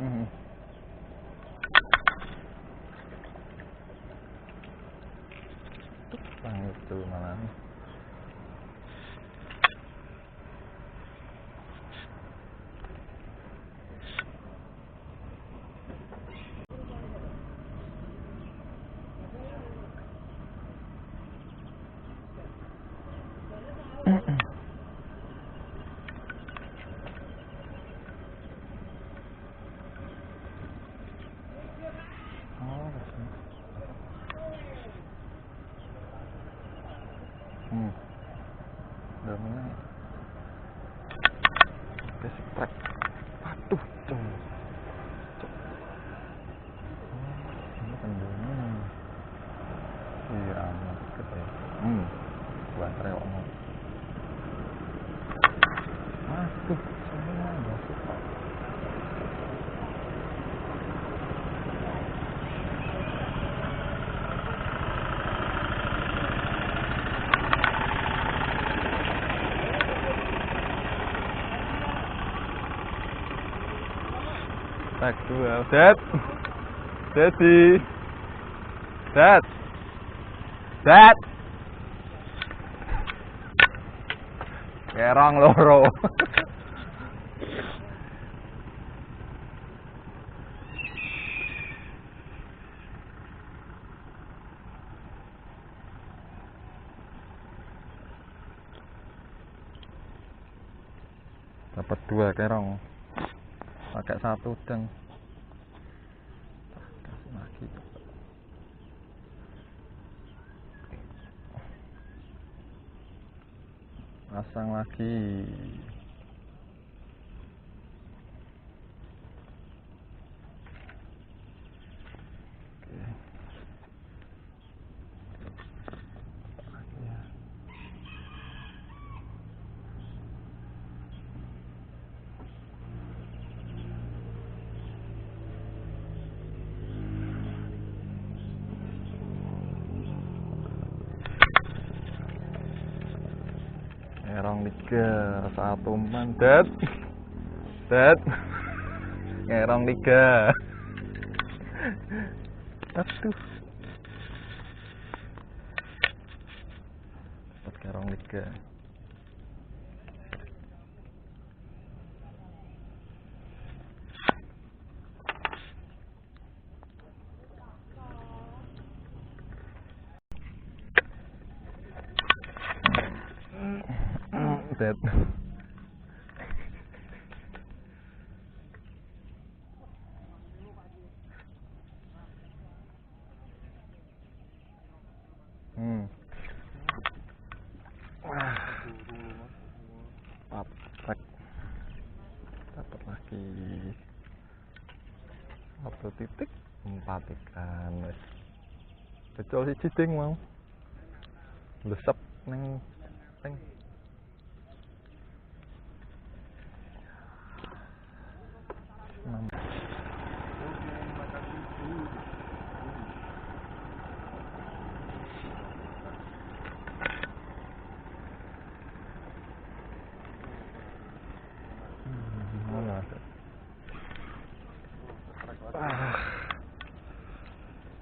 Hmm. Bang itu mana nih? Udah menang. Basic track. Aduh, cung. Ini kendungnya. Iya, amat gede. Buat rewok. Aduh, saya nggak suka. Tak dua, Dad. Daddy. Dad. Dad. Kerang loro. Dapat 2 kerong. Pakai 1 udang. Kasih lagi. Pasang lagi. Ngerong 3, 1 mandat. Dad. Ngerong 3. Aduh. Dapat kerong 3. Dad. Wah. Patek. Dapat lagi 1 titik 4 ikan. Kecil si ciding mau. Lesep neng teng.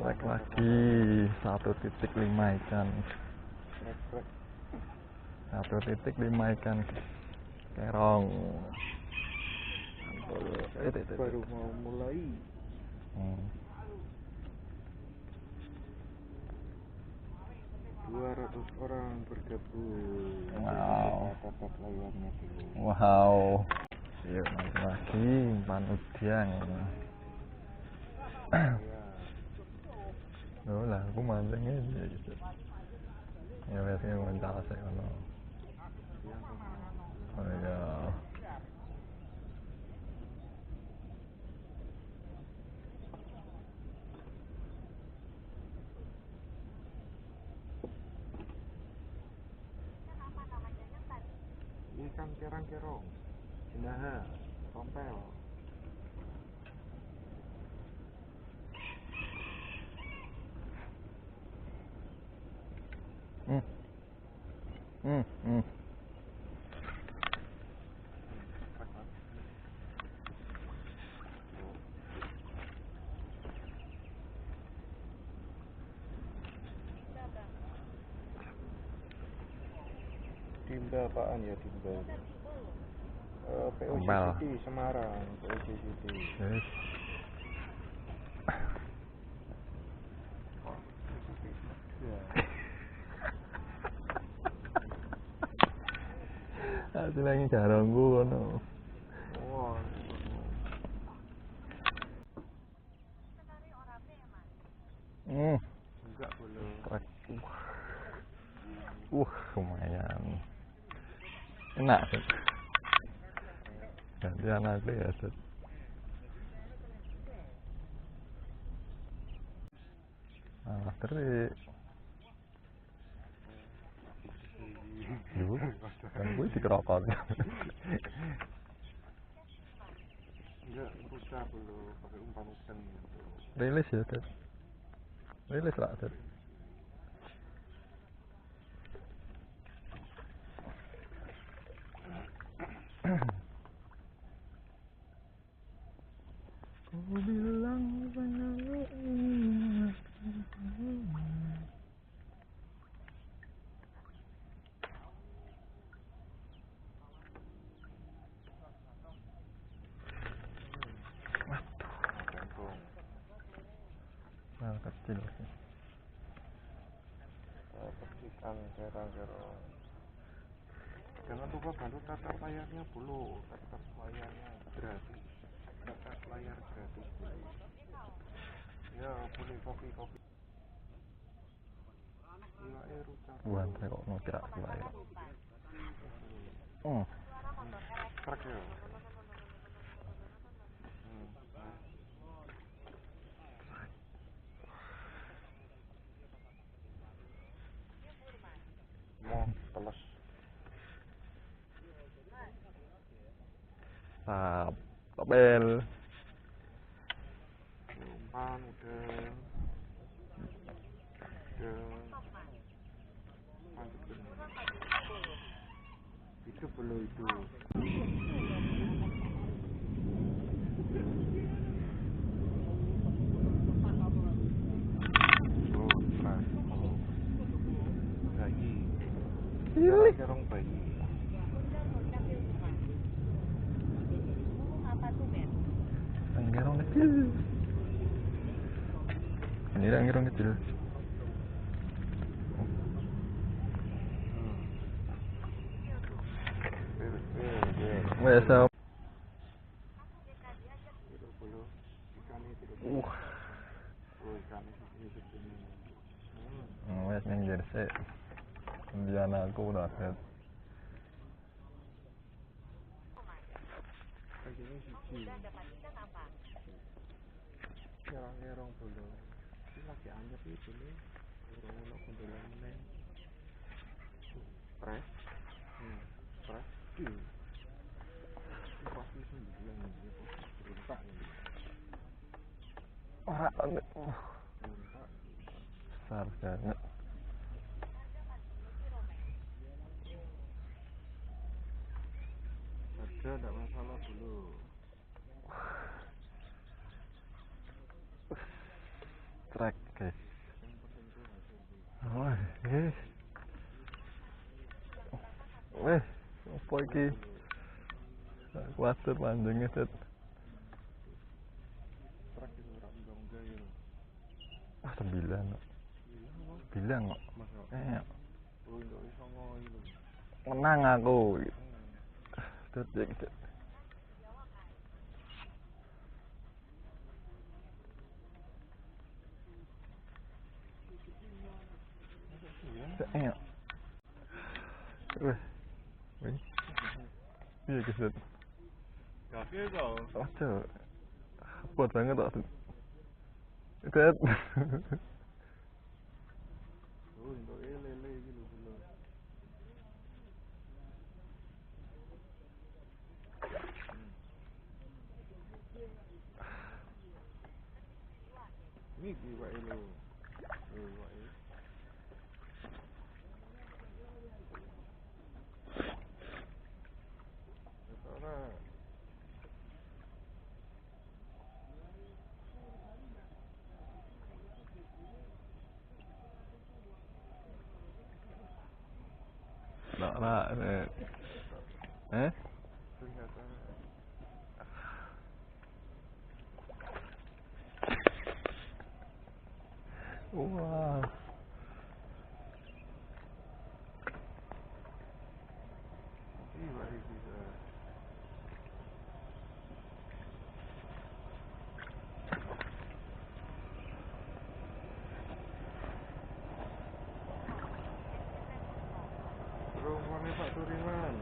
Trek lagi 1.5 ikan. 1.5 ikan kerong. Baru mau mulai. 200 orang bergabung. Wow. Dapat layarnya dulu. Wow. Yuk mancing lagi umpan udang. Oh lah, aku mancing aja gitu. Ya biasanya mental sih kalau. Oh iya. Ikan kerang-kerong, jenaha, tompel. Timba apaan ya Timba? POC Kembal. City Semarang, POC City. Yes. Aku lagi jarangku kono. Wah, enggak boleh. Trek. Lumayan. Enak sih. Gantian aku ya, Set. Ah, terik. Duh, kan gue dikerokot. Enggak, rusak dulu pakai umpan-umpan gitu. Rilis ya, Set. Rilis lah, Set. Ku bilang Gantung. nah, kecil sih. Petikan kerang-kerang. Jangan lupa bantu tatap layarnya dulu. Tatap layarnya gratis. Tatap layar gratis dulu. Ya, boleh kopi. Iya, rusak. Buan saya kok mau kira gila ya. Truk ya. Mau teles. Tabel. Umpan udah. Lanjutin. Itu belum itu. Bayi. Kerong bayi. Anggerong kecil. Ini anggerong kecil. Biasa. Wes ning jersey. Kemudian aku udah set. Kayaknya siji. Kerang-kerang dulu. Ini lagi anyep itu nih. Orang-orang kondolan meneng. Press. Press. Ini pasti 9 gitu. Berontak ini. Wah, Berontak. besar banget. Ada enggak masalah dulu. Trek, guys. Yang penting tuh hasil dulu. Wah, weh, apa iki? Kuatir panjangnya set. Truk itu ora enggak ya. 9 kok. Bilang kok. Masa? Oh, enggak iso ngoyo. Menang aku. Set cek. Set. Weh. Iya keset. Gak kau. Aja. Kuat banget kok. Set. Oh, enggak lele gitu dulu. Miki wae lho. Wae. Ora. Nah, Pak. Eh? Kelihatan. Wah. Iya, bisa. Rumahnya Pak Turiman.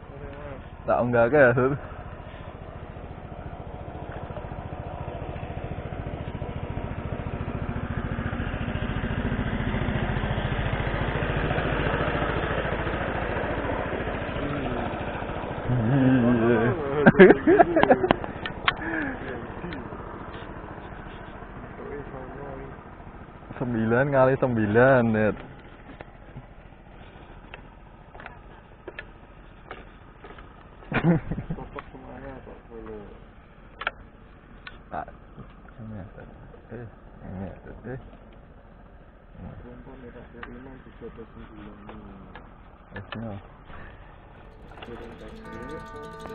Turiman. Tak enggak ke ya, Sur? Sembilan kali 9 net. Kotak semuanya Pak Bolo. Tak. Ini ada. Rumpun ya Pak Turiman 39 nih. Esnya. Turun taksi.